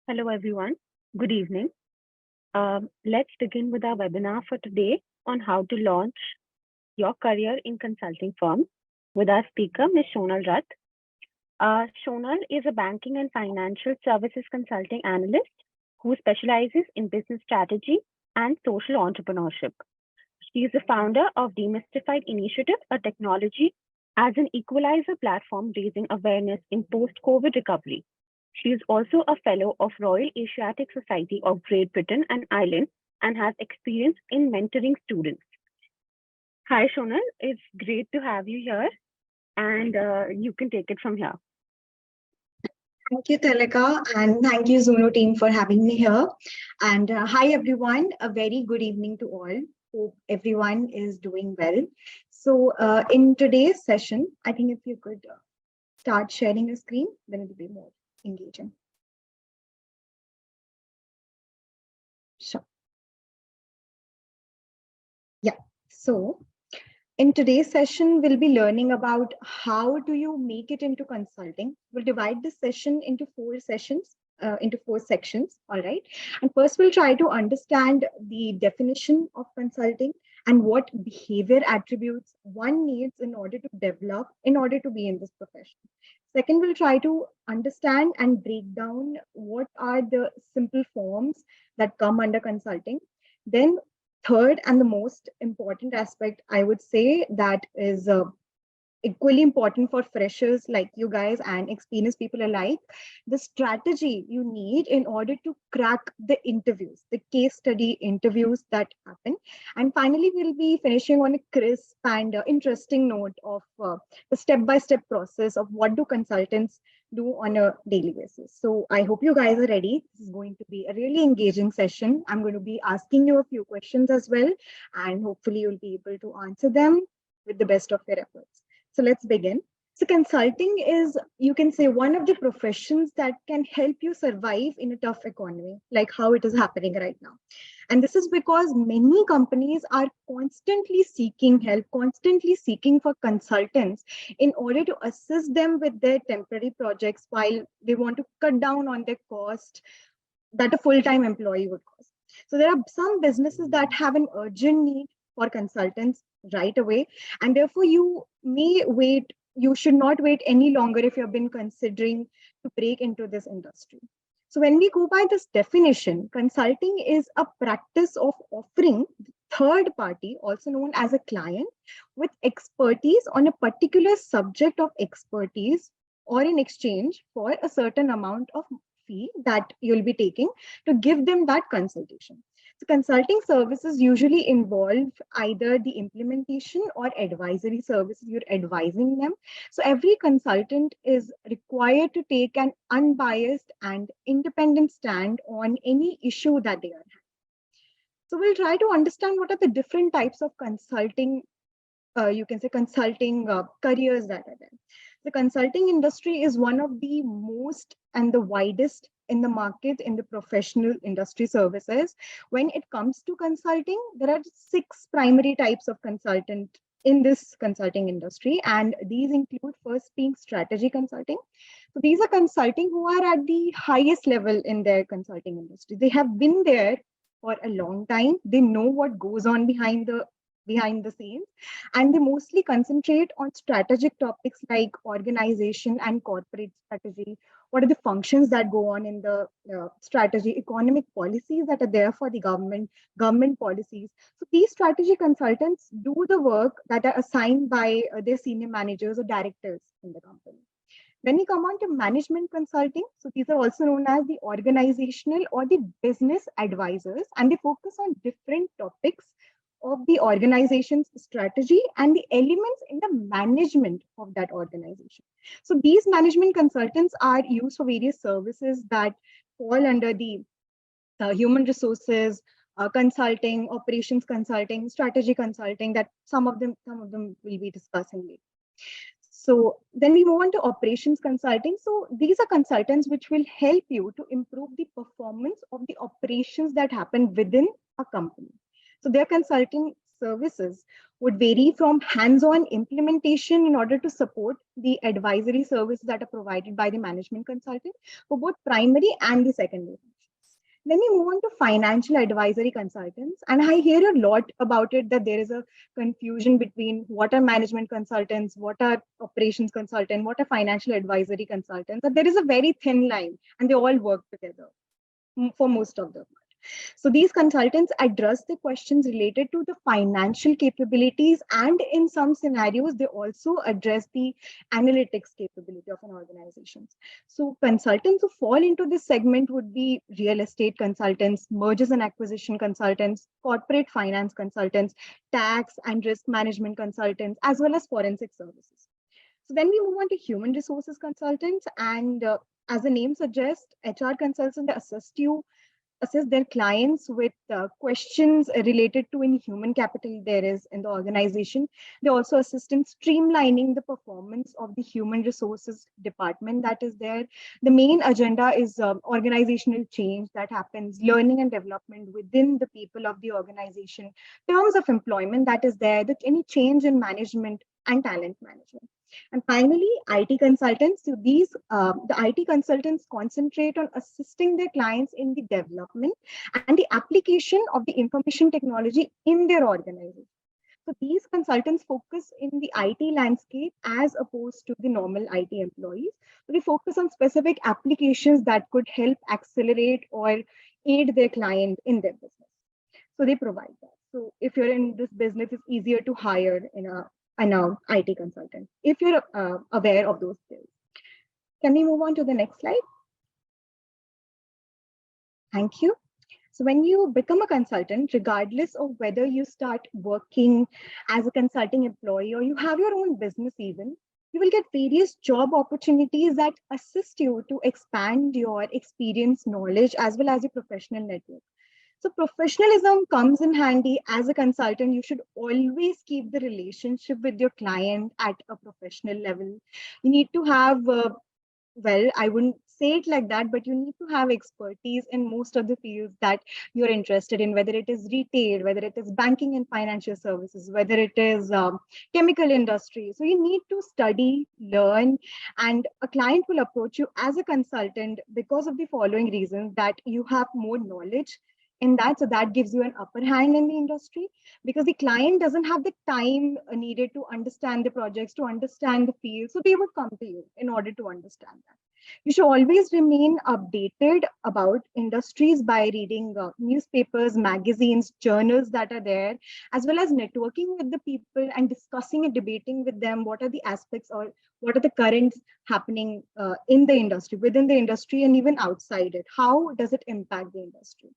Hello, everyone. Good evening. Let's begin with our webinar for today on how to launch your career in consulting firm with our speaker, Ms. Shonal Rath. Shonal is a banking and financial services consulting analyst who specializes in business strategy and social entrepreneurship. She is the founder of Demystified Initiative, a technology as an equalizer platform raising awareness in post-COVID recovery. She is also a fellow of Royal Asiatic Society of Great Britain and Ireland and has experience in mentoring students. Hi, Shonal. It's great to have you here, and you can take it from here. Thank you, Talika, and thank you, Zuno team, for having me here. And hi, everyone. A very good evening to all. Hope everyone is doing well. So in today's session, I think if you could start sharing your screen, then it will be more engaging. Sure. Yeah. So in today's session, we'll be learning about how do you make it into consulting. We'll divide this session into four sections. All right. And first, we'll try to understand the definition of consulting and what behavior attributes one needs in order to develop, in order to be in this profession. Second, we'll try to understand and break down what are the simple forms that come under consulting. Then third and the most important aspect, I would say, that is equally important for freshers like you guys and experienced people alike, the strategy you need in order to crack the interviews, the case study interviews that happen. And finally, we'll be finishing on a crisp and interesting note of the step-by-step process of what do consultants do on a daily basis. So I hope you guys are ready. This is going to be a really engaging session. I'm going to be asking you a few questions as well, and hopefully you'll be able to answer them with the best of your efforts. So let's begin. So consulting is, you can say, one of the professions that can help you survive in a tough economy, like how it is happening right now. And this is because many companies are constantly seeking help, constantly seeking for consultants in order to assist them with their temporary projects while they want to cut down on their cost that a full-time employee would cost. So there are some businesses that have an urgent need for consultants right away, and therefore you should not wait any longer if you've been considering to break into this industry. So when we go by this definition, consulting is a practice of offering third party, also known as a client, with expertise on a particular subject of expertise or in exchange for a certain amount of fee that you'll be taking to give them that consultation. So consulting services usually involve either the implementation or advisory services. You're advising them. So every consultant is required to take an unbiased and independent stand on any issue that they are having. So we'll try to understand what are the different types of consulting, consulting careers that are there. The consulting industry is one of the most and the widest in the market in the professional industry services. When it comes to consulting, there are 6 primary types of consultant in this consulting industry, and these include first being strategy consulting. So these are consulting who are at the highest level in their consulting industry. They have been there for a long time. They know what goes on behind the scenes, and they mostly concentrate on strategic topics like organization and corporate strategy. What are the functions that go on in the strategy, economic policies that are there for the government policies. So these strategy consultants do the work that are assigned by their senior managers or directors in the company. When we come on to management consulting, so these are also known as the organizational or the business advisors, and they focus on different topics of the organization's strategy and the elements in the management of that organization. So these management consultants are used for various services that fall under the human resources consulting, operations consulting, strategy consulting, that some of them will be discussing later. So then we move on to operations consulting. So these are consultants which will help you to improve the performance of the operations that happen within a company. So they're consulting services would vary from hands-on implementation in order to support the advisory services that are provided by the management consultant for both primary and the secondary. Then we move on to financial advisory consultants. And I hear a lot about it that there is a confusion between what are management consultants, what are operations consultants, what are financial advisory consultants. But there is a very thin line and they all work together for most of them. So these consultants address the questions related to the financial capabilities, and in some scenarios, they also address the analytics capability of an organization. So consultants who fall into this segment would be real estate consultants, mergers and acquisition consultants, corporate finance consultants, tax and risk management consultants, as well as forensic services. So then we move on to human resources consultants, and as the name suggests, HR consultants assist their clients with questions related to any human capital there is in the organization. They also assist in streamlining the performance of the human resources department that is there. The main agenda is organizational change that happens, learning and development within the people of the organization, terms of employment that is there, that any change in management and talent management. And finally, IT consultants. So the IT consultants concentrate on assisting their clients in the development and the application of the information technology in their organization. So these consultants focus in the IT landscape as opposed to the normal IT employees. So they focus on specific applications that could help accelerate or aid their client in their business. So they provide that. So if you're in this business, it's easier to hire an IT consultant if you're aware of those skills. Can we move on to the next slide? Thank you. So when you become a consultant, regardless of whether you start working as a consulting employee or you have your own business even, you will get various job opportunities that assist you to expand your experience, knowledge, as well as your professional network. So professionalism comes in handy. As a consultant, you should always keep the relationship with your client at a professional level. You need to have well, I wouldn't say it like that, but you need to have expertise in most of the fields that you're interested in, whether it is retail, whether it is banking and financial services, whether it is chemical industry. So you need to study, learn, and a client will approach you as a consultant because of the following reasons: that you have more knowledge in that, so that gives you an upper hand in the industry, because the client doesn't have the time needed to understand the projects, to understand the field, so they would come to you in order to understand that. You should always remain updated about industries by reading newspapers, magazines, journals that are there, as well as networking with the people and discussing and debating with them what are the aspects or what are the currents happening in the industry, within the industry, and even outside it. How does it impact the industry?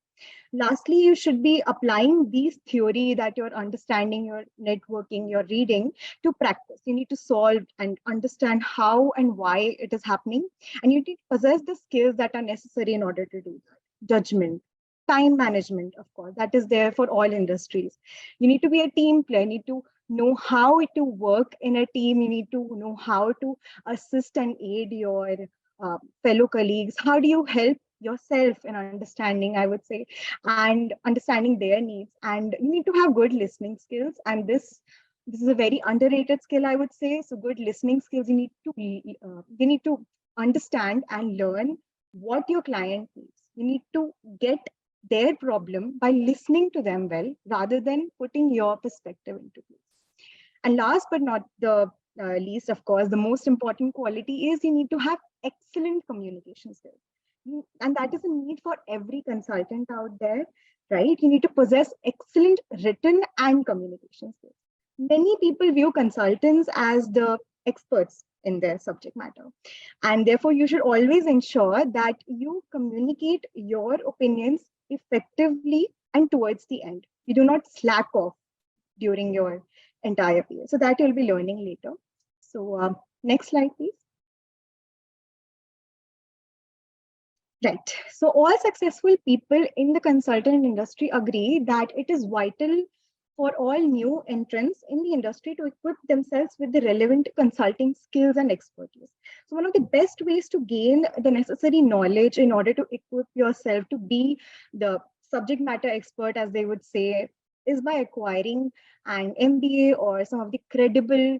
Lastly, you should be applying these theory that you're understanding, your networking, your reading to practice. You need to solve and understand how and why it is happening. And you need to possess the skills that are necessary in order to do that. Judgment, time management, of course, that is there for all industries. You need to be a team player. You need to know how to work in a team. You need to know how to assist and aid your fellow colleagues. How do you help yourself in understanding, I would say, and understanding their needs? And you need to have good listening skills, and this is a very underrated skill, I would say. So good listening skills, you need to understand and learn what your client needs. You need to get their problem by listening to them well, rather than putting your perspective into place. And last but not the least, of course, the most important quality is you need to have excellent communication skills. And that is a need for every consultant out there, right? You need to possess excellent written and communication skills. Many people view consultants as the experts in their subject matter. And therefore, you should always ensure that you communicate your opinions effectively and towards the end. You do not slack off during your entire period. So that you'll be learning later. So next slide, please. Right. So all successful people in the consultant industry agree that it is vital for all new entrants in the industry to equip themselves with the relevant consulting skills and expertise. So one of the best ways to gain the necessary knowledge in order to equip yourself to be the subject matter expert, as they would say, is by acquiring an MBA or some of the credible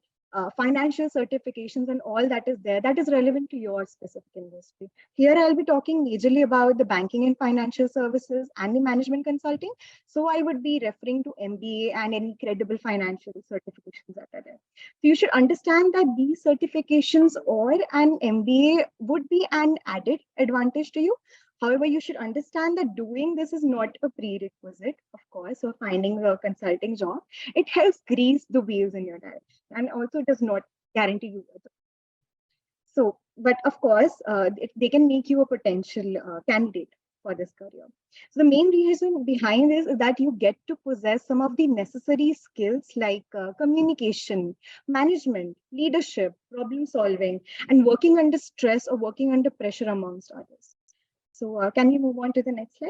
financial certifications and all that is there that is relevant to your specific industry. Here, I'll be talking majorly about the banking and financial services and the management consulting. So I would be referring to MBA and any credible financial certifications that are there. So you should understand that these certifications or an MBA would be an added advantage to you. However, you should understand that doing this is not a prerequisite, of course, for finding a consulting job. It helps grease the wheels in your direction and also does not guarantee you. So, but of course, they can make you a potential candidate for this career. So the main reason behind this is that you get to possess some of the necessary skills like communication, management, leadership, problem solving, and working under stress or working under pressure amongst others. So can we move on to the next slide?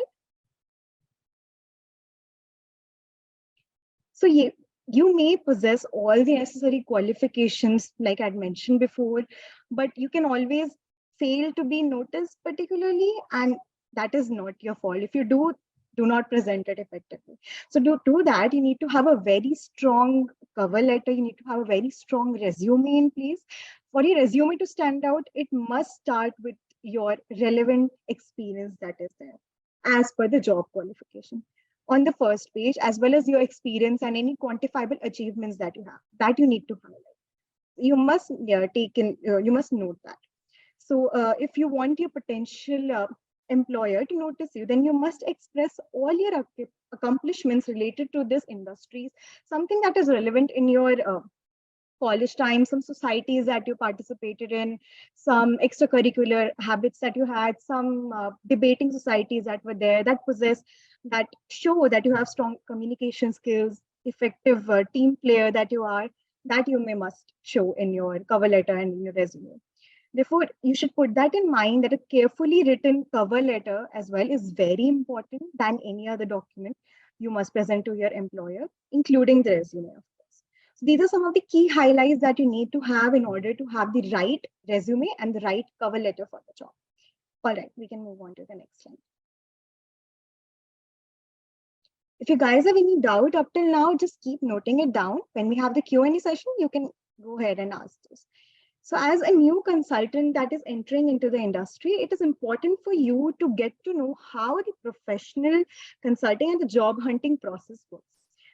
So you may possess all the necessary qualifications, like I'd mentioned before, but you can always fail to be noticed particularly, and that is not your fault. If you do not present it effectively. So to do that, you need to have a very strong cover letter. You need to have a very strong resume in place. For your resume to stand out, it must start with your relevant experience that is there as per the job qualification on the first page, as well as your experience and any quantifiable achievements that you have, that you need to highlight. You must you must note that. So if you want your potential employer to notice you, then you must express all your accomplishments related to this industries, something that is relevant in your college time, some societies that you participated in, some extracurricular habits that you had, some debating societies that were there that possess, that show that you have strong communication skills, effective team player that you are, that you may must show in your cover letter and in your resume. Therefore, you should put that in mind that a carefully written cover letter as well is very important than any other document you must present to your employer, including the resume. So these are some of the key highlights that you need to have in order to have the right resume and the right cover letter for the job. All right, we can move on to the next slide. If you guys have any doubt up till now, just keep noting it down. When we have the Q&A session, you can go ahead and ask this. So as a new consultant that is entering into the industry, it is important for you to get to know how the professional consulting and the job hunting process works.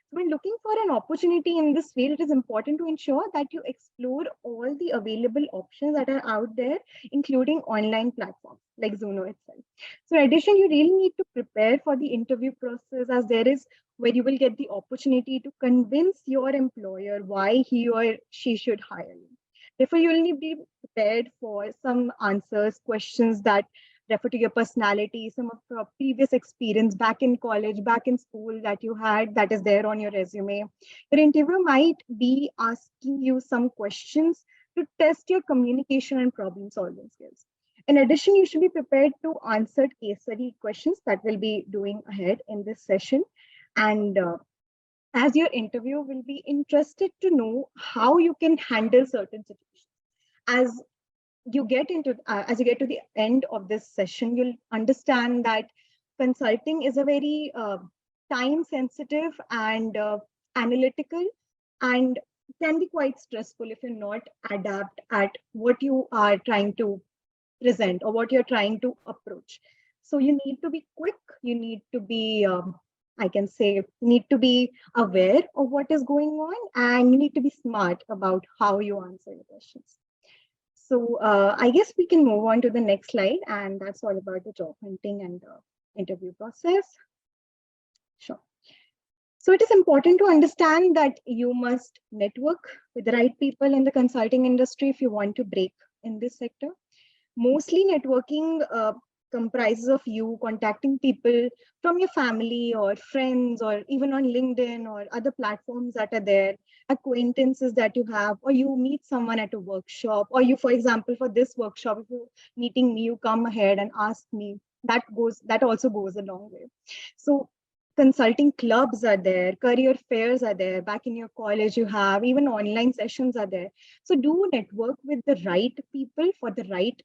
When looking for an opportunity in this field, it is important to ensure that you explore all the available options that are out there, including online platforms like Zuno itself. So in addition, you really need to prepare for the interview process, as there is where you will get the opportunity to convince your employer why he or she should hire you. Therefore, you will need to be prepared for some answers, questions that refer to your personality, some of your previous experience back in college, back in school that you had, that is there on your resume. Your interviewer might be asking you some questions to test your communication and problem solving skills. In addition, you should be prepared to answer case study questions that we'll be doing ahead in this session. And as your interviewer will be interested to know how you can handle certain situations. As you get to the end of this session, you'll understand that consulting is a very time sensitive and analytical, and can be quite stressful if you're not adept at what you are trying to present or what you're trying to approach. So you need to be quick, you need to be I can say you need to be aware of what is going on, and you need to be smart about how you answer the questions. So I guess we can move on to the next slide, and that's all about the job hunting and the interview process. Sure. So it is important to understand that you must network with the right people in the consulting industry if you want to break in this sector. Mostly networking comprises of you contacting people from your family or friends, or even on LinkedIn or other platforms that are there, acquaintances that you have, or you meet someone at a workshop, or you, for example, for this workshop, if you're meeting me, you come ahead and ask me. That also goes a long way. So consulting clubs are there, career fairs are there, back in your college you have, even online sessions are there. So do network with the right people for the right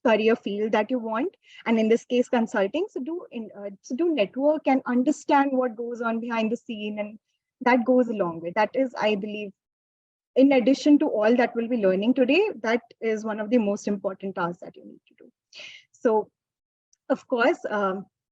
career field that you want, and in this case consulting. So do network and understand what goes on behind the scene, and that goes a long way. That is, I believe, in addition to all that we'll be learning today, that is one of the most important tasks that you need to do. So of course,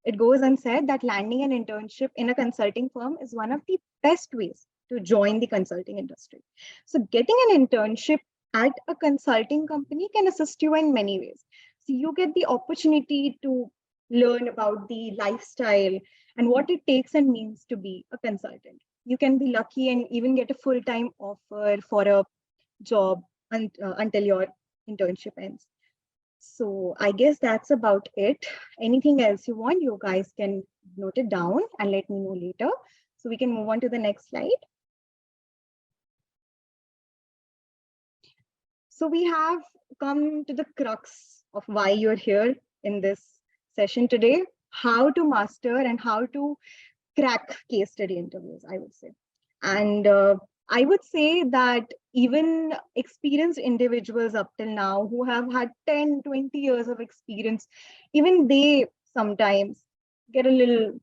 it goes unsaid that landing an internship in a consulting firm is one of the best ways to join the consulting industry. So getting an internship at a consulting company can assist you in many ways. So you get the opportunity to learn about the lifestyle and what it takes and means to be a consultant. You can be lucky and even get a full-time offer for a job until your internship ends. So I guess that's about it. Anything else you want, you guys can note it down and let me know later. So we can move on to the next slide. So we have come to the crux of why you're here in this session today, how to master and how to crack case study interviews, I would say. And I would say that even experienced individuals up till now who have had 10, 20 years of experience, even they sometimes get a little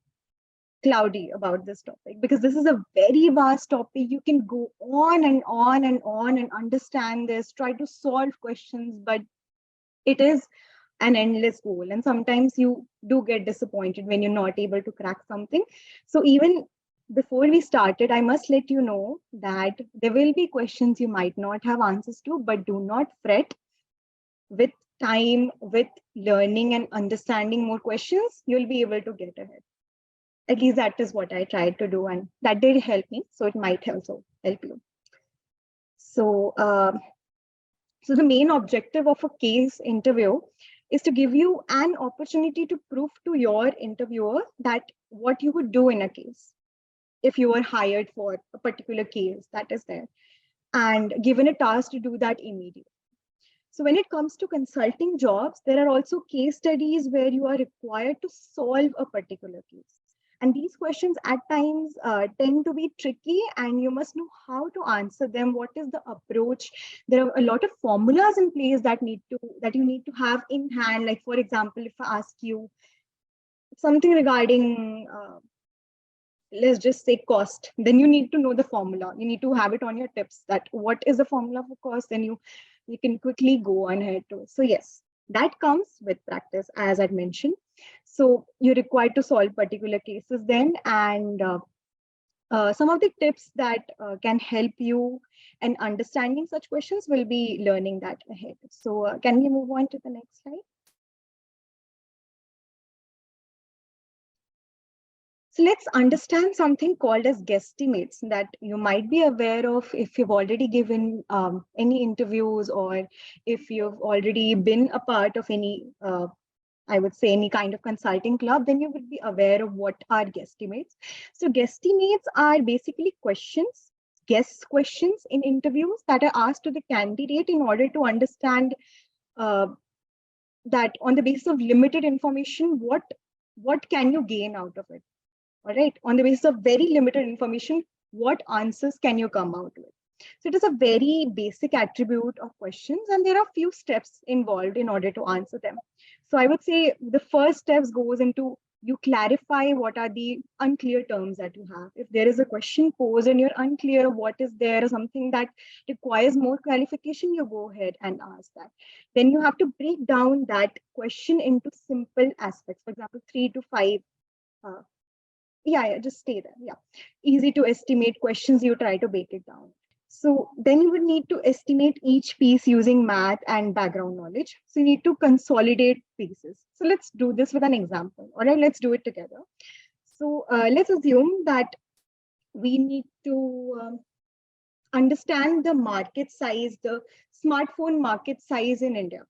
cloudy about this topic, because this is a very vast topic. You can go on and on and on and understand this, try to solve questions, but it is an endless goal. And sometimes you do get disappointed when you're not able to crack something. So even before we started, I must let you know that there will be questions you might not have answers to, but do not fret. With time, with learning and understanding more questions, you'll be able to get ahead. At least that is what I tried to do, and that did help me. So it might also help you. So, so the main objective of a case interview is to give you an opportunity to prove to your interviewer that what you would do in a case, if you were hired for a particular case that is there, and given a task to do that immediately. So when it comes to consulting jobs, there are also case studies where you are required to solve a particular case. And these questions at times tend to be tricky, and you must know how to answer them. What is the approach? There are a lot of formulas in place that you need to have in hand. Like, for example, if I ask you something regarding, let's just say cost, then you need to know the formula. You need to have it on your tips that what is the formula for cost, then you can quickly go on ahead to. So yes, that comes with practice, as I mentioned. So you're required to solve particular cases then, and some of the tips that can help you in understanding such questions will be learning that ahead. So can we move on to the next slide? So let's understand something called as guesstimates that you might be aware of if you've already given any interviews, or if you've already been a part of any I would say any kind of consulting club, then you would be aware of what are guesstimates. So guesstimates are basically questions, guess questions in interviews that are asked to the candidate in order to understand that on the basis of limited information, what can you gain out of it? All right, on the basis of very limited information, what answers can you come out with? So it is a very basic attribute of questions, and there are few steps involved in order to answer them. So I would say the first steps goes into you clarify what are the unclear terms that you have. If there is a question posed and you're unclear what is there, or something that requires more clarification, you go ahead and ask that. Then you have to break down that question into simple aspects. For example, 3 to 5 yeah, just stay there. Yeah, easy to estimate questions, you try to break it down. So then you would need to estimate each piece using math and background knowledge. So you need to consolidate pieces. So let's do this with an example. All right, let's do it together. So let's assume that we need to understand the market size, the smartphone market size in India.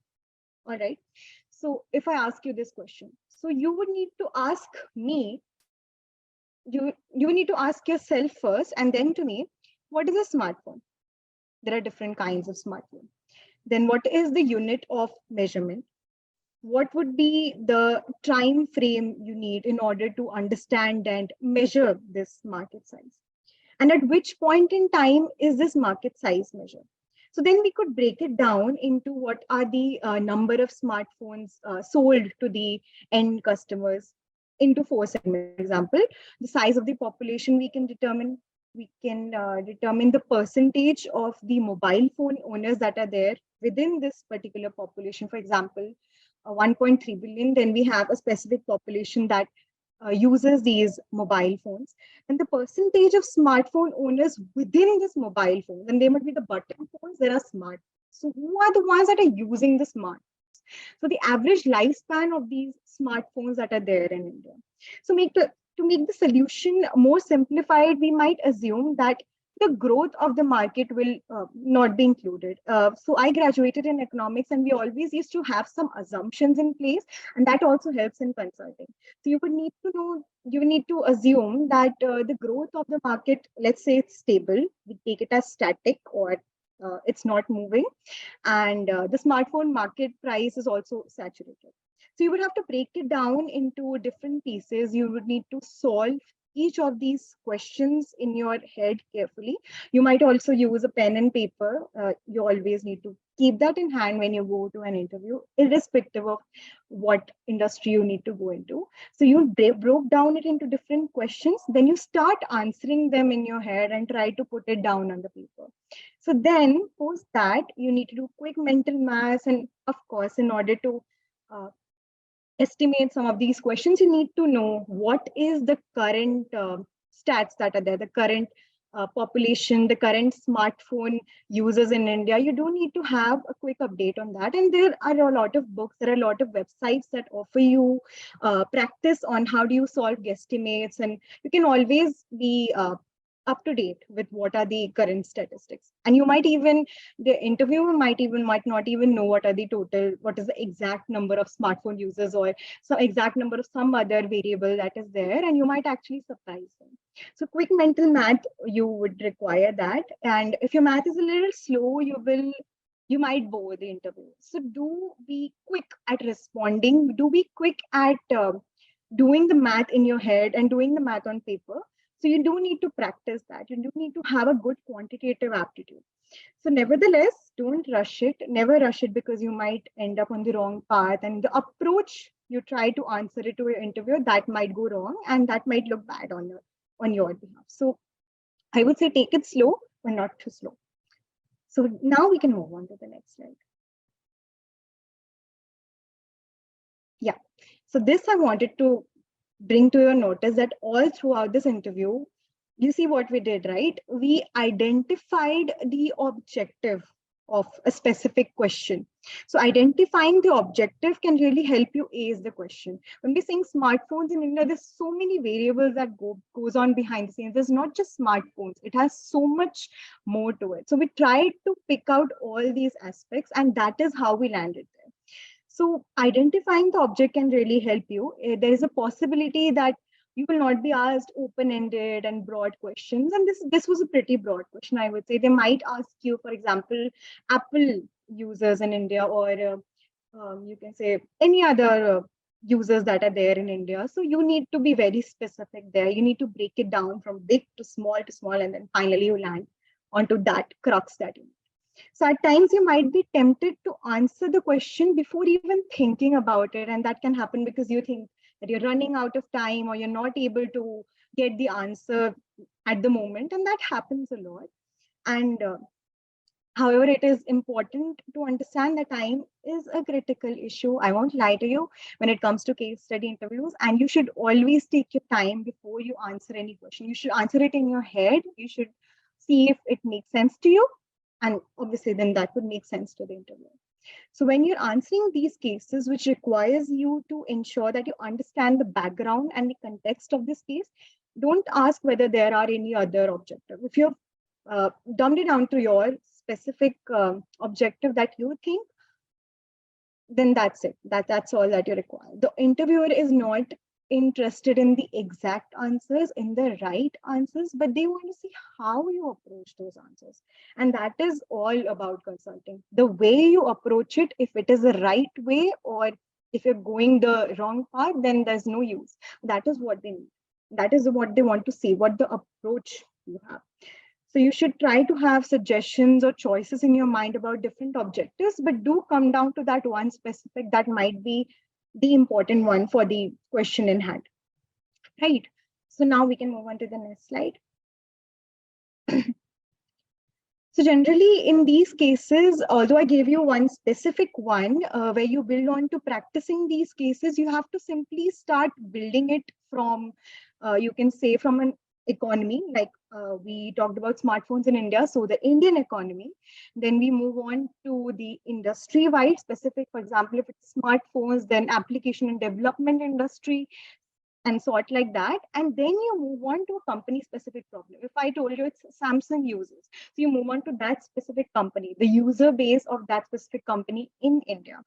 All right. So if I ask you this question, so you would need to ask me, you need to ask yourself first and then to me, what is a smartphone? There are different kinds of smartphone. Then what is the unit of measurement? What would be the time frame you need in order to understand and measure this market size? And at which point in time is this market size measured? So then we could break it down into what are the number of smartphones sold to the end customers into four segments. For example, the size of the population we can determine. We can determine the percentage of the mobile phone owners that are there within this particular population. For example, 1.3 billion, then we have a specific population that uses these mobile phones. And the percentage of smartphone owners within this mobile phone, and they might be the button phones, there are smart. So who are the ones that are using the smart? So the average lifespan of these smartphones that are there in India. So to make the solution more simplified, we might assume that the growth of the market will not be included. So I graduated in economics, and we always used to have some assumptions in place, and that also helps in consulting. So you would need to know, you need to assume that the growth of the market, let's say it's stable, we take it as static, or it's not moving, and the smartphone market price is also saturated. So you would have to break it down into different pieces. You would need to solve each of these questions in your head carefully. You might also use a pen and paper. You always need to keep that in hand when you go to an interview, irrespective of what industry you need to go into. So you broke down it into different questions, then you start answering them in your head and try to put it down on the paper. So then post that, you need to do quick mental maths. And of course, in order to estimate some of these questions, you need to know what is the current stats that are there, the current population, the current smartphone users in India. You do need to have a quick update on that. And there are a lot of books, there are a lot of websites that offer you practice on how do you solve guesstimates, and you can always be up to date with what are the current statistics. And you might even, the interviewer might not even know what is the exact number of smartphone users, or some exact number of some other variable that is there, and you might actually surprise them. So quick mental math, you would require that. And if your math is a little slow, you might bore the interview. So do be quick at responding, do be quick at doing the math in your head and doing the math on paper. So you do need to practice that. You do need to have a good quantitative aptitude. So nevertheless, don't rush it. Never rush it, because you might end up on the wrong path. And the approach you try to answer it to your interviewer, that might go wrong, and that might look bad on your behalf. So I would say take it slow, but not too slow. So now we can move on to the next slide. Yeah. So this I wanted to bring to your notice, that all throughout this interview, you see what we did, right? We identified the objective of a specific question. So identifying the objective can really help you ace the question. When we're saying smartphones in India, there's so many variables that goes on behind the scenes. There's not just smartphones, it has so much more to it. So we tried to pick out all these aspects, and that is how we landed there. So identifying the object can really help you. There is a possibility that you will not be asked open-ended and broad questions. And this was a pretty broad question, I would say. They might ask you, for example, Apple users in India, or you can say any other users that are there in India. So you need to be very specific there. You need to break it down from big to small, and then finally you land onto that crux that you need. So at times you might be tempted to answer the question before even thinking about it. And that can happen because you think that you're running out of time, or you're not able to get the answer at the moment. And that happens a lot. And however, it is important to understand that time is a critical issue. I won't lie to you when it comes to case study interviews. And you should always take your time before you answer any question. You should answer it in your head. You should see if it makes sense to you. And obviously, then that would make sense to the interviewer. So when you're answering these cases, which requires you to ensure that you understand the background and the context of this case, don't ask whether there are any other objective. If you've dumbed it down to your specific objective that you think, then that's it. That's all that you require. The interviewer is not interested in the exact answers, in the right answers, but they want to see how you approach those answers. And that is all about consulting. The way you approach it, if it is the right way, or if you're going the wrong path, then there's no use. That is what they need. That is what they want to see, what the approach you have. So you should try to have suggestions or choices in your mind about different objectives, but do come down to that one specific that might be the important one for the question in hand, right? So now we can move on to the next slide. So generally in these cases, although I gave you one specific one where you build on to practicing these cases, you have to simply start building it from, you can say from an economy, like we talked about smartphones in India, so the Indian economy. Then we move on to the industry-wide specific, for example, if it's smartphones, then application and development industry, and sort like that. And then you move on to a company specific problem. If I told you it's Samsung users, so you move on to that specific company, the user base of that specific company in India.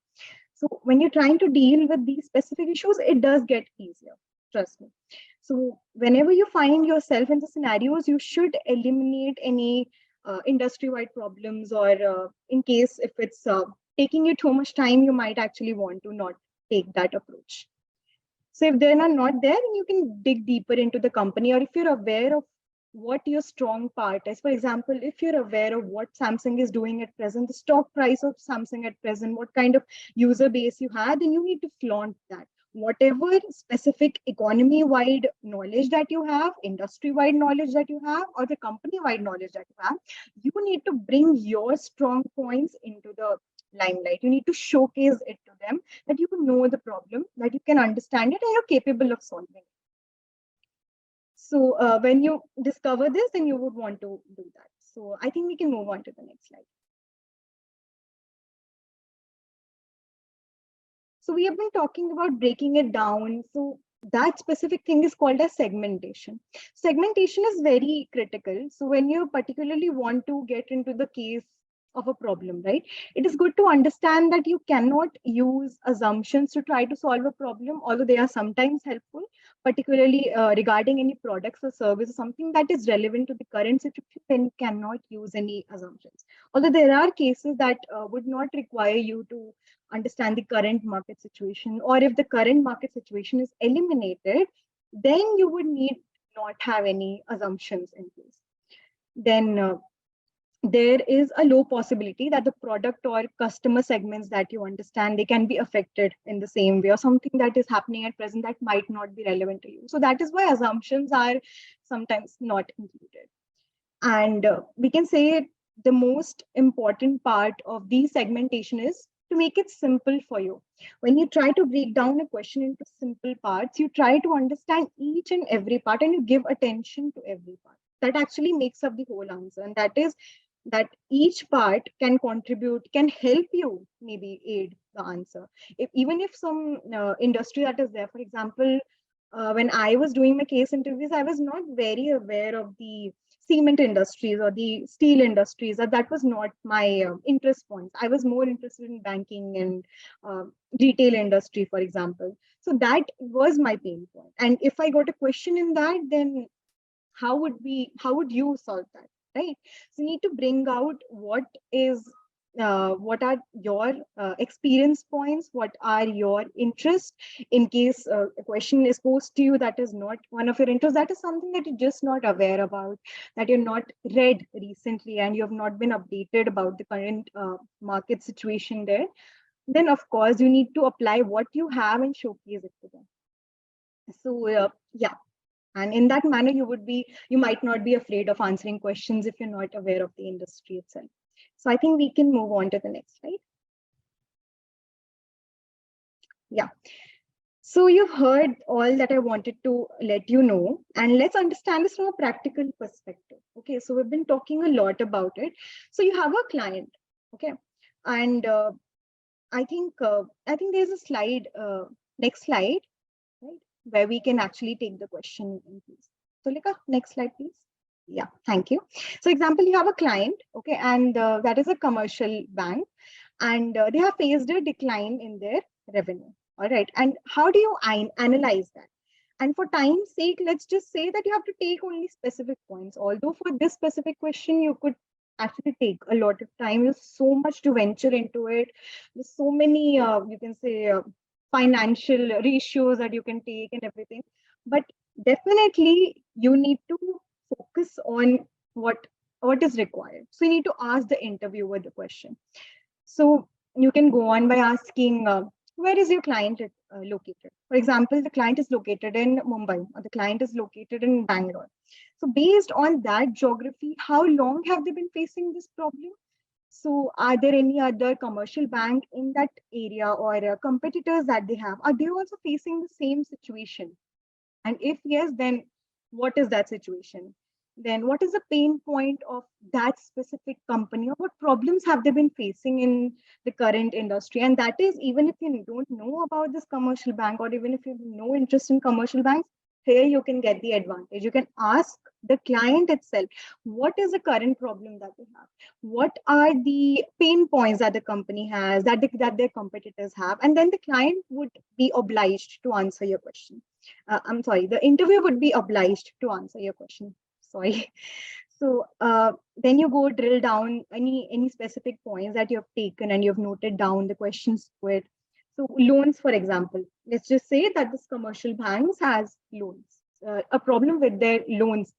So when you're trying to deal with these specific issues, it does get easier, trust me. So whenever you find yourself in the scenarios, you should eliminate any industry-wide problems, or in case if it's taking you too much time, you might actually want to not take that approach. So if they're not there, then you can dig deeper into the company, or if you're aware of what your strong part is. For example, if you're aware of what Samsung is doing at present, the stock price of Samsung at present, what kind of user base you have, then you need to flaunt that. Whatever specific economy-wide knowledge that you have, industry-wide knowledge that you have, or the company-wide knowledge that you have, you need to bring your strong points into the limelight. You need to showcase it to them, that you know the problem, that you can understand it, and you're capable of solving it. So when you discover this, then you would want to do that. So I think we can move on to the next slide. So we have been talking about breaking it down. So that specific thing is called as segmentation. Segmentation is very critical. So when you particularly want to get into the case of a problem, right, it is good to understand that you cannot use assumptions to try to solve a problem, although they are sometimes helpful, particularly regarding any products or services, something that is relevant to the current situation, then you cannot use any assumptions. Although there are cases that would not require you to understand the current market situation, or if the current market situation is eliminated, then you would need not have any assumptions in place. Then there is a low possibility that the product or customer segments that you understand, they can be affected in the same way, or something that is happening at present that might not be relevant to you. So that is why assumptions are sometimes not included. And we can say the most important part of the segmentation is to make it simple for you. When you try to break down a question into simple parts, you try to understand each and every part, and you give attention to every part. That actually makes up the whole answer. And that is that each part can contribute, can help you maybe aid the answer. Even if some industry that is there, for example, when I was doing my case interviews, I was not very aware of the cement industries or the steel industries. That was not my interest points. I was more interested in banking and retail industry, for example. So that was my pain point. And if I got a question in that, then how would you solve that, right? So you need to bring out what are your experience points, what are your interests, in case a question is posed to you that is not one of your interests, that is something that you're just not aware about, that you're not read recently, and you have not been updated about the current market situation there, then of course you need to apply what you have and showcase it to them. So yeah, and in that manner, you might not be afraid of answering questions if you're not aware of the industry itself. So I think we can move on to the next slide. Yeah. So you've heard all that I wanted to let you know, and let's understand this from a practical perspective. Okay, so we've been talking a lot about it. So you have a client, okay, and I think there's a slide, next slide, right, where we can actually take the question in, please. So Lika, next slide, please. Yeah, thank you. So example, you have a client, okay, and that is a commercial bank, and they have faced a decline in their revenue. All right, and how do you analyze that? And for time's sake, let's just say that you have to take only specific points. Although for this specific question, you could actually take a lot of time. There's so much to venture into it. There's so many, you can say, financial ratios that you can take and everything. But definitely, you need to focus on what what is required. So you need to ask the interviewer the question. So you can go on by asking, where is your client located? For example, the client is located in Mumbai or the client is located in Bangalore. So based on that geography, how long have they been facing this problem? So are there any other commercial bank in that area or competitors that they have? Are they also facing the same situation? And if yes, then what is that situation? Then what is the pain point of that specific company, or what problems have they been facing in the current industry? And that is, even if you don't know about this commercial bank, or even if you have no interest in commercial banks, here you can get the advantage. You can ask the client itself, what is the current problem that they have? What are the pain points that the company has, that their competitors have? And then the client would be obliged to answer your question. I'm sorry, the interviewer would be obliged to answer your question. Sorry. So then you go drill down any specific points that you have taken and you've noted down the questions to it. So loans, for example, let's just say that this commercial banks has loans, a problem with their loans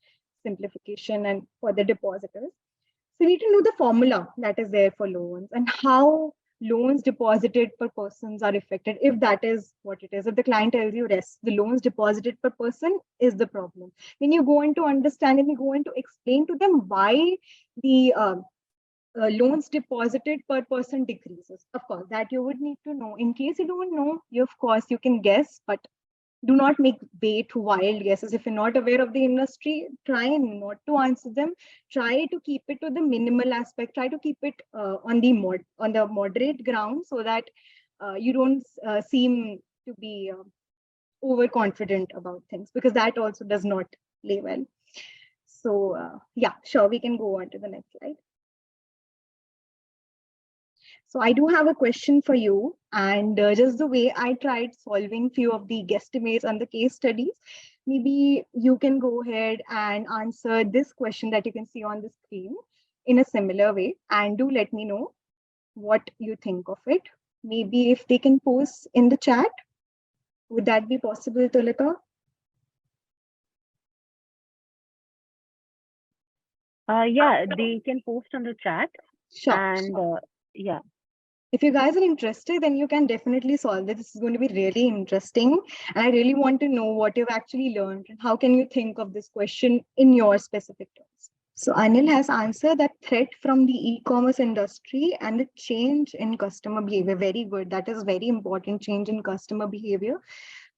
simplification and for the depositors. So you need to know the formula that is there for loans and how loans deposited per persons are affected, if that is what it is. If the client tells you, yes, the loans deposited per person is the problem, then you go on to understand and you go on to explain to them why the loans deposited per person decreases. Of course, that you would need to know. In case you don't know, you of course you can guess, but do not make way too wild guesses. If you're not aware of the industry, try not to answer them. Try to keep it to the minimal aspect. Try to keep it on the moderate ground, so that you don't seem to be overconfident about things, because that also does not play well. So yeah, sure, we can go on to the next slide. So I do have a question for you, and just the way I tried solving few of the guesstimates on the case studies, maybe you can go ahead and answer this question that you can see on the screen in a similar way, and do let me know what you think of it. Maybe if they can post in the chat, would that be possible, Tulika? Yeah, they can post on the chat. Sure. And yeah. If you guys are interested, then you can definitely solve it. This is going to be really interesting. And I really want to know what you've actually learned and how can you think of this question in your specific terms. So Anil has answered that threat from the e-commerce industry and the change in customer behavior. Very good. That is very important, change in customer behavior.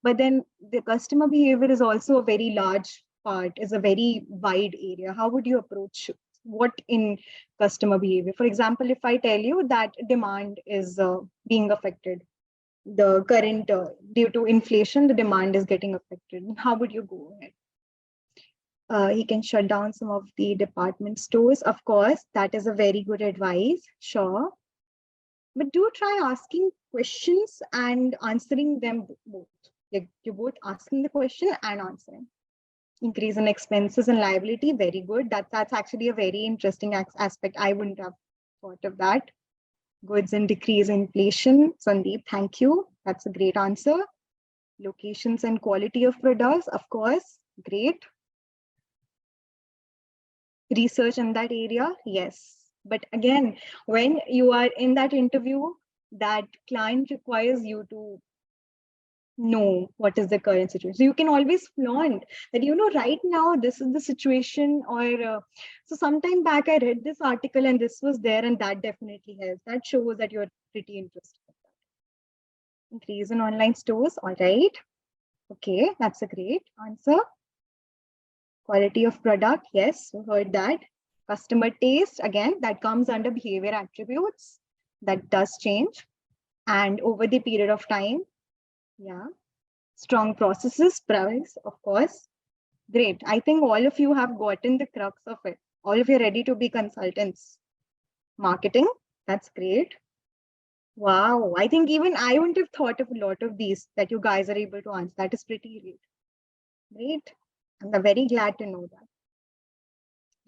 But then the customer behavior is also a very large part, is a very wide area. How would you approach what in customer behavior? For example, if I tell you that demand is being affected, the current due to inflation, the demand is getting affected, how would you go ahead? He can shut down some of the department stores. Of course, that is a very good advice. Sure. But do try asking questions and answering them both. Like you're both asking the question and answering. Increase in expenses and liability, very good. That's actually a very interesting aspect. I wouldn't have thought of that. Goods and decrease inflation. Sandeep, thank you. That's a great answer. Locations and quality of products, of course, great. Research in that area, yes. But again, when you are in that interview, that client requires you to know what is the current situation. So you can always flaunt that, right now, this is the situation. Or so sometime back, I read this article and this was there, and that definitely helps. That shows that you're pretty interested in that. Increase in online stores, all right. Okay, that's a great answer. Quality of product, yes, we heard that. Customer taste, again, that comes under behavior attributes. That does change. And over the period of time, yeah. Strong processes, price, of course. Great. I think all of you have gotten the crux of it. All of you are ready to be consultants. Marketing, that's great. Wow. I think even I wouldn't have thought of a lot of these that you guys are able to answer. That is pretty great. Great. I'm very glad to know that.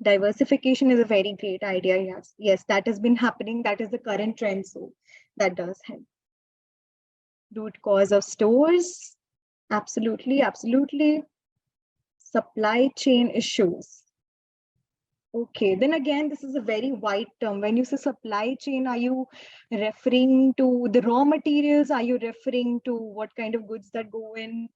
Diversification is a very great idea. Yes. Yes, that has been happening. That is the current trend. So that does help. Root cause of stores. Absolutely. Absolutely. Supply chain issues. Okay, then again, this is a very wide term. When you say supply chain, are you referring to the raw materials? Are you referring to what kind of goods that go in?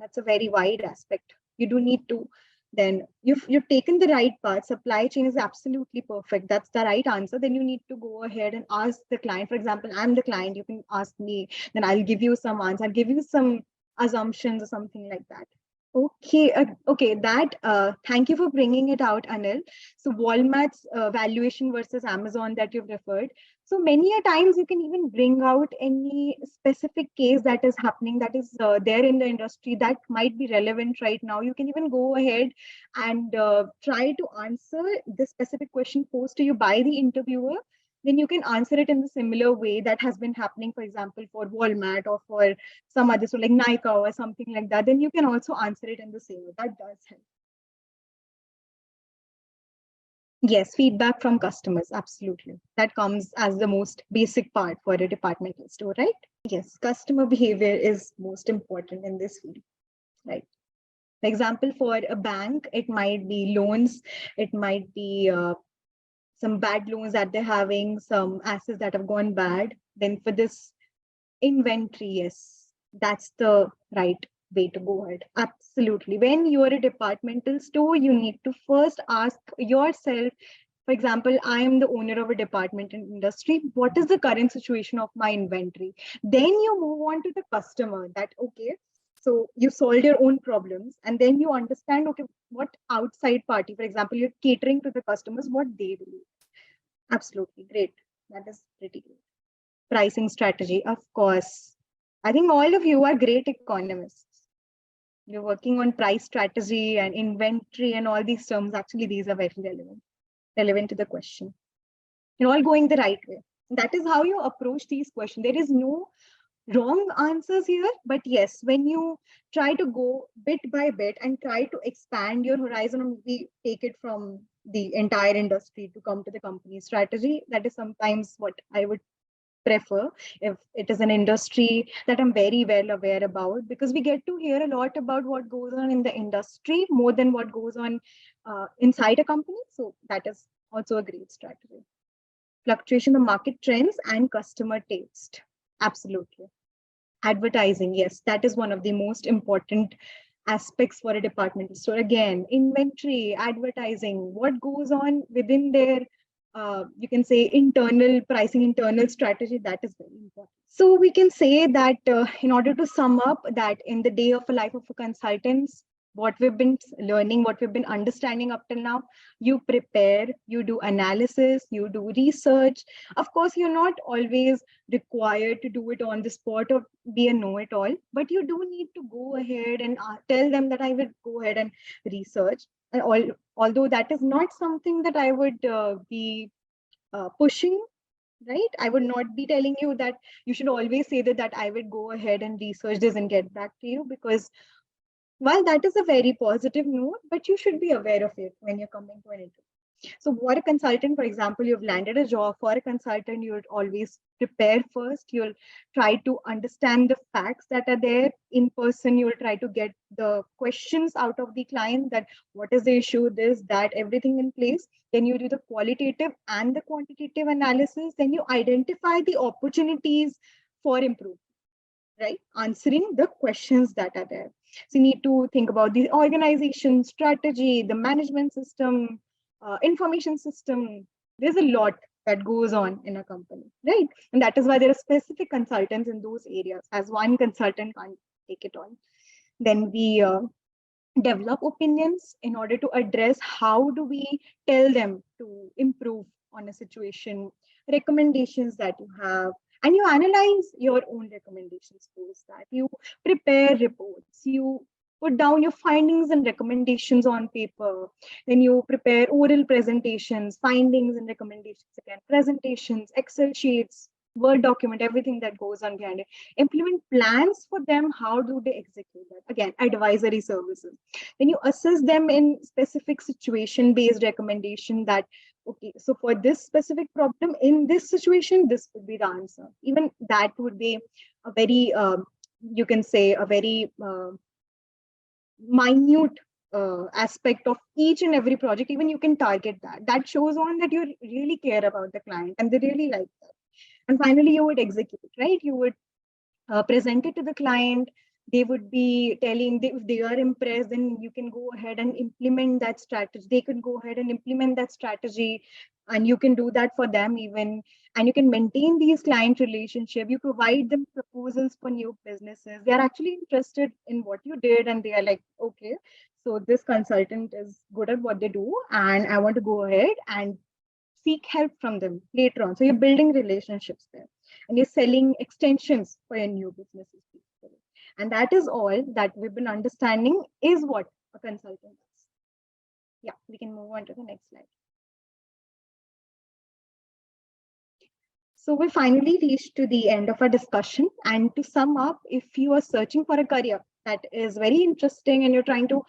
That's a very wide aspect. You do need to, then you've taken the right path. Supply chain is absolutely perfect. That's the right answer. Then you need to go ahead and ask the client. For example, I'm the client. You can ask me. Then I'll give you some answer. I'll give you some assumptions or something like that. Okay, okay. Thank you for bringing it out, Anil. So Walmart's valuation versus Amazon that you've referred. So many a times you can even bring out any specific case that is happening, that is there in the industry that might be relevant right now. You can even go ahead and try to answer the specific question posed to you by the interviewer. Then you can answer it in the similar way that has been happening, for example, for Walmart or for some other, so like Nike or something like that. Then you can also answer it in the same way. That does help. Yes, feedback from customers, absolutely. That comes as the most basic part for a departmental store, right? Yes, customer behavior is most important in this field, right? For example, for a bank, it might be loans, it might be some bad loans that they're having, some assets that have gone bad. Then for this inventory, yes, that's the right way to go ahead. Absolutely. When you are a departmental store, you need to first ask yourself, for example, I am the owner of a department in industry. What is the current situation of my inventory? Then you move on to the customer that, okay, so you solved your own problems and then you understand, okay, what outside party, for example, you're catering to the customers, what they believe. Absolutely great. That is pretty great. Pricing strategy, of course. I think all of you are great economists. You're working on price strategy and inventory and all these terms. Actually, these are very relevant to the question. You're all going the right way. That is how you approach these questions. There is no wrong answers here, but yes, when you try to go bit by bit and try to expand your horizon and maybe take it from the entire industry to come to the company strategy, that is sometimes what I would prefer if it is an industry that I'm very well aware about, because we get to hear a lot about what goes on in the industry more than what goes on inside a company. So that is also a great strategy. Fluctuation of market trends and customer taste. Absolutely. Advertising, yes, that is one of the most important aspects for a departmental store. Again, inventory, advertising, what goes on within their, you can say, internal pricing, internal strategy, that is very important. So we can say that in order to sum up that in the day of a life of a consultant, what we've been learning, what we've been understanding up till now, you prepare, you do analysis, you do research. Of course, you're not always required to do it on the spot or be a know-it-all, but you do need to go ahead and tell them that I will go ahead and research. And although that is not something that I would be pushing, right? I would not be telling you that you should always say that I would go ahead and research this and get back to you, because while that is a very positive note, but you should be aware of it when you're coming to an interview. So for a consultant, for example, you've landed a job. For a consultant, you would always prepare first. You'll try to understand the facts that are there in person. You'll try to get the questions out of the client, that what is the issue, this, that, everything in place. Then you do the qualitative and the quantitative analysis. Then you identify the opportunities for improvement, right? Answering the questions that are there. So you need to think about the organization strategy, the management system, information system. There's a lot that goes on in a company, right? And that is why there are specific consultants in those areas, as one consultant can't take it on. Then we develop opinions in order to address how do we tell them to improve on a situation, recommendations that you have, and you analyze your own recommendations post that. You prepare reports, you put down your findings and recommendations on paper, then you prepare oral presentations, findings and recommendations, again, presentations, Excel sheets, Word document, everything that goes on behind it. Implement plans for them. How do they execute that? Again, advisory services. Then you assess them in specific situation-based recommendation that, okay, so for this specific problem in this situation, this would be the answer. Even that would be a very, you can say, a very minute aspect of each and every project. Even you can target that. That shows on that you really care about the client and they really like that. And finally, you would execute, right? You would present it to the client. They would be telling, if they are impressed, then you can go ahead and implement that strategy. They could go ahead and implement that strategy, and you can do that for them even. And you can maintain these client relationship. You provide them proposals for new businesses. They are actually interested in what you did, and they are like, okay, so this consultant is good at what they do, and I want to go ahead and seek help from them later on. So you're building relationships there and you're selling extensions for your new businesses. And that is all that we've been understanding is what a consultant does. Yeah, we can move on to the next slide. So we finally reached to the end of our discussion. And to sum up, if you are searching for a career that is very interesting and you're trying to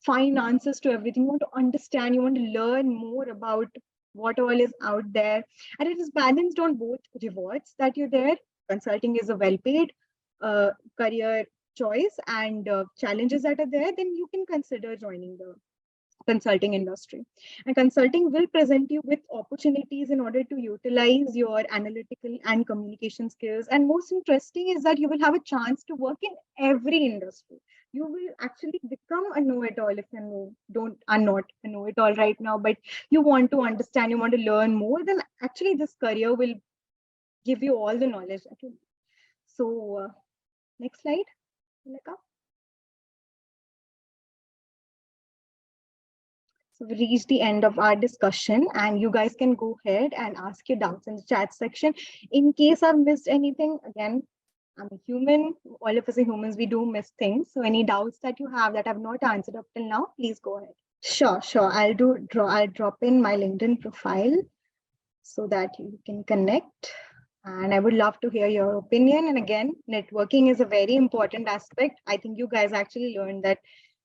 find answers to everything, you want to understand, you want to learn more about what all is out there, and it is balanced on both rewards that you're there. Consulting is a well-paid career choice and challenges that are there, then you can consider joining the consulting industry. And consulting will present you with opportunities in order to utilize your analytical and communication skills. And most interesting is that you will have a chance to work in every industry. You will actually become a know-it-all if you are not a know-it-all right now, but you want to understand, you want to learn more, then actually this career will give you all the knowledge. So next slide, Malika. So we reached the end of our discussion, and you guys can go ahead and ask your doubts in the chat section. In case I've missed anything, again, I'm a human. All of us are humans. We do miss things. So any doubts that you have that I've not answered up till now, please go ahead. Sure. I'll drop in my LinkedIn profile so that you can connect. And I would love to hear your opinion. And again, networking is a very important aspect. I think you guys actually learned that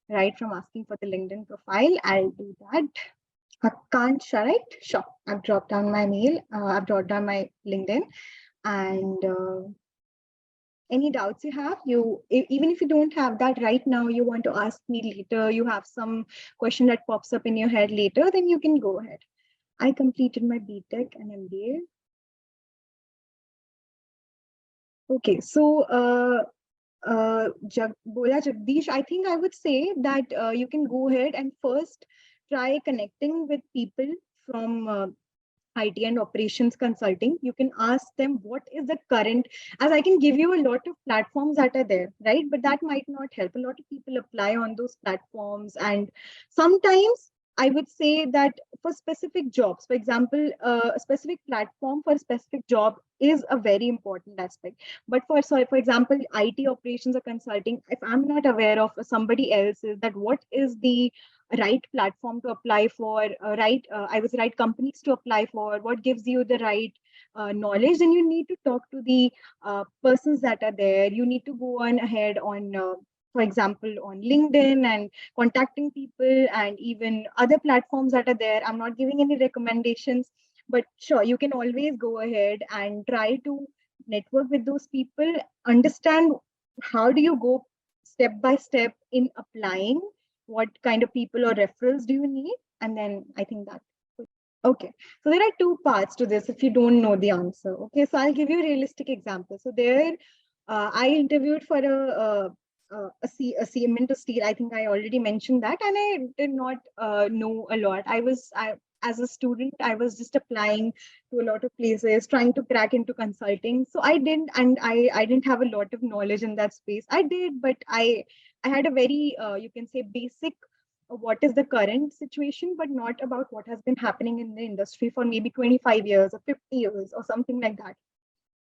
right from asking for the LinkedIn profile. I'll do that. Akansha, right? Sure. I've dropped down my mail. I've dropped down my LinkedIn. And any doubts you have, even if you don't have that right now, you want to ask me later, you have some question that pops up in your head later, then you can go ahead. I completed my BTech and MBA. Okay, so Jagdish, I think I would say that you can go ahead and first try connecting with people from IT and operations consulting. You can ask them what is the current, as I can give you a lot of platforms that are there, right? But that might not help. A lot of people apply on those platforms, and sometimes I would say that for specific jobs, for example, a specific platform for a specific job is a very important aspect. But for example, IT operations or consulting, if I'm not aware of somebody else's, that what is the right platform to apply for, right companies to apply for, what gives you the right knowledge, then you need to talk to the persons that are there. You need to go on ahead on for example, on LinkedIn and contacting people and even other platforms that are there. I'm not giving any recommendations, but sure, you can always go ahead and try to network with those people, understand how do you go step by step in applying, what kind of people or referrals do you need, and then I think that. Okay, so there are two parts to this if you don't know the answer. Okay, so I'll give you a realistic example. So there, I interviewed for a cement to steel. I think I already mentioned that, and I did not know a lot. As a student, I was just applying to a lot of places, trying to crack into consulting. So I didn't, and I didn't have a lot of knowledge in that space. I did, but I had a very, you can say, basic what is the current situation, but not about what has been happening in the industry for maybe 25 years or 50 years or something like that.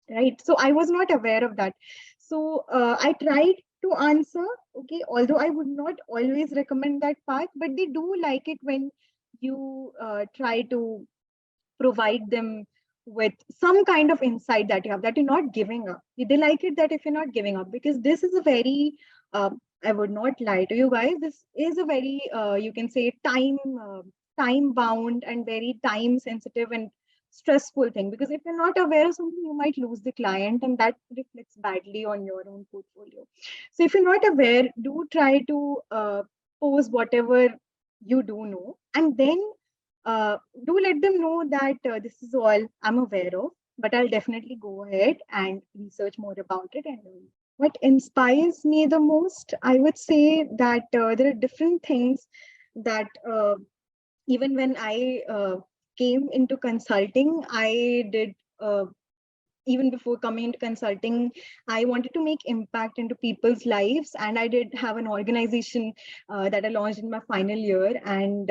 Right. So I was not aware of that. So I tried to answer, okay, although I would not always recommend that path, but they do like it when you try to provide them with some kind of insight that you have, that you're not giving up. They like it that if you're not giving up, because this is a very, I would not lie to you guys, this is a very, you can say time bound and very time sensitive and stressful thing, because if you're not aware of something, you might lose the client and that reflects badly on your own portfolio. So if you're not aware, do try to expose whatever you do know, and then do let them know that this is all I'm aware of, but I'll definitely go ahead and research more about it. And what inspires me the most, I would say that there are different things that even when I came into consulting, I did. Even before coming into consulting, I wanted to make impact into people's lives, and I did have an organization that I launched in my final year, and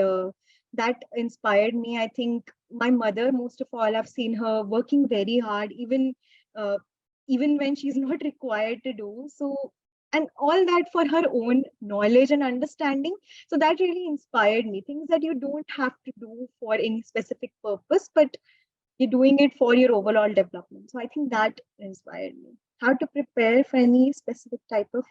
that inspired me. I think my mother, most of all, I've seen her working very hard, uh, even when she's not required to do so, and all that for her own knowledge and understanding. So that really inspired me. Things that you don't have to do for any specific purpose, but you're doing it for your overall development. So I think that inspired me. How to prepare for any specific type of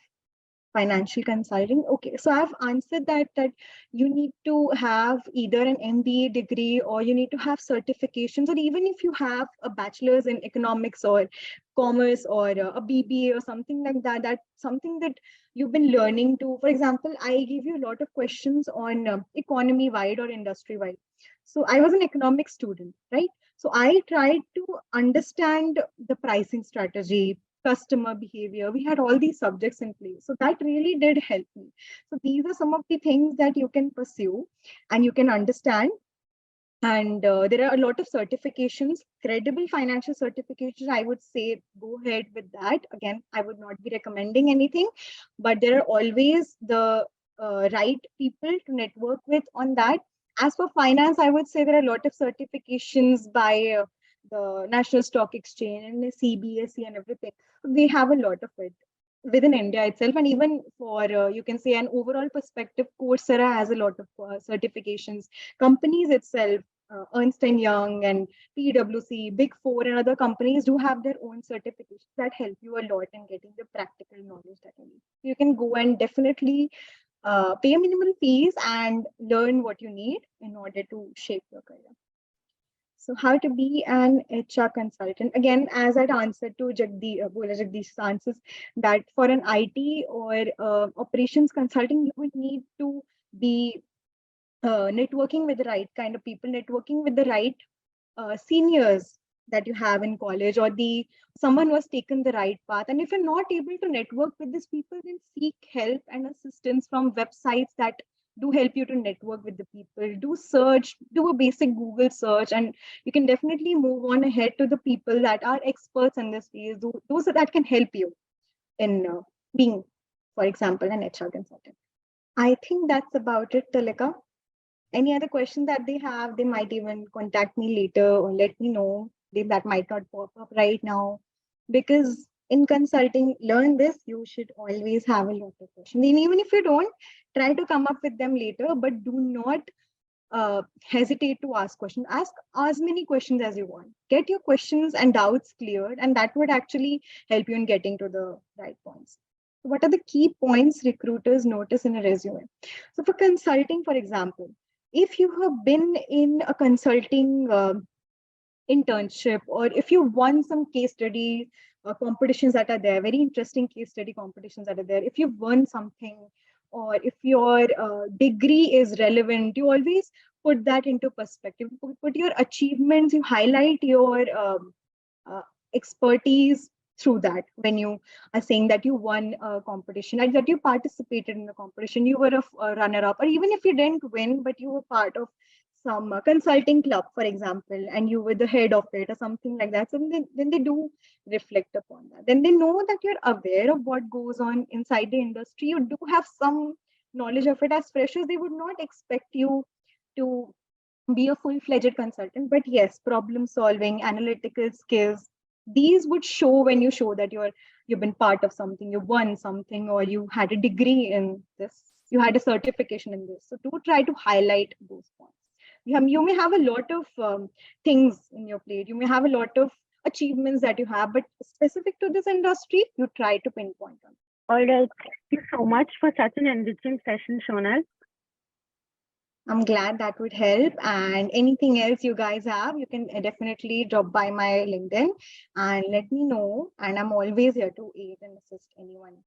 financial consulting. Okay, so I've answered that you need to have either an MBA degree, or you need to have certifications, or even if you have a bachelor's in economics or commerce, or a BBA or something like that, that's something that you've been learning to. For example, I gave you a lot of questions on economy wide or industry wide. So I was an economics student, right? So I tried to understand the pricing strategy, customer behavior. We had all these subjects in place. So that really did help me. So these are some of the things that you can pursue and you can understand. And there are a lot of certifications, credible financial certifications. I would say go ahead with that. Again, I would not be recommending anything, but there are always the right people to network with on that. As for finance, I would say there are a lot of certifications by the National Stock Exchange and the CBSE and everything. We have a lot of it within India itself, and even for you can say an overall perspective, Coursera has a lot of certifications. Companies itself, Ernst and Young and PwC, Big Four, and other companies do have their own certifications that help you a lot in getting the practical knowledge that you need. You can go and definitely pay minimal fees and learn what you need in order to shape your career. So how to be an HR consultant? Again, as I'd answered to Jagdish's answers, that for an IT or operations consulting, you would need to be networking with the right kind of people, networking with the right seniors that you have in college, or the someone who has taken the right path. And if you're not able to network with these people, then seek help and assistance from websites that do help you to network with the people. Do search, do a basic Google search, and you can definitely move on ahead to the people that are experts in this field, those that can help you in being, for example, an HR consultant. I think that's about it, Talika. Any other questions that they have, they might even contact me later or let me know. That might not pop up right now, because in consulting, learn this, you should always have a lot of questions. And even if you don't, try to come up with them later, but do not hesitate to ask questions. Ask as many questions as you want. Get your questions and doubts cleared, and that would actually help you in getting to the right points. What are the key points recruiters notice in a resume? So for consulting, for example, if you have been in a consulting internship, or if you won some case study competitions that are there, very interesting case study competitions that are there, if you've won something, or if your degree is relevant, you always put that into perspective. Put your achievements, you highlight your uh, expertise through that. When you are saying that you won a competition, like that you participated in the competition, you were a runner up, or even if you didn't win, but you were part of some consulting club, for example, and you were the head of it or something like that. So then they do reflect upon that. Then they know that you're aware of what goes on inside the industry. You do have some knowledge of it. As freshers, they would not expect you to be a full-fledged consultant, but yes, problem solving, analytical skills, these would show when you show that you've been part of something, you won something, or you had a degree in this, you had a certification in this. So do try to highlight those points. You may have a lot of things in your plate, you may have a lot of achievements that you have, but specific to this industry, you try to pinpoint on. All right. Thank you so much for such an enriching session, Shonal. I'm glad that would help. And anything else you guys have, you can definitely drop by my LinkedIn and let me know. And I'm always here to aid and assist anyone.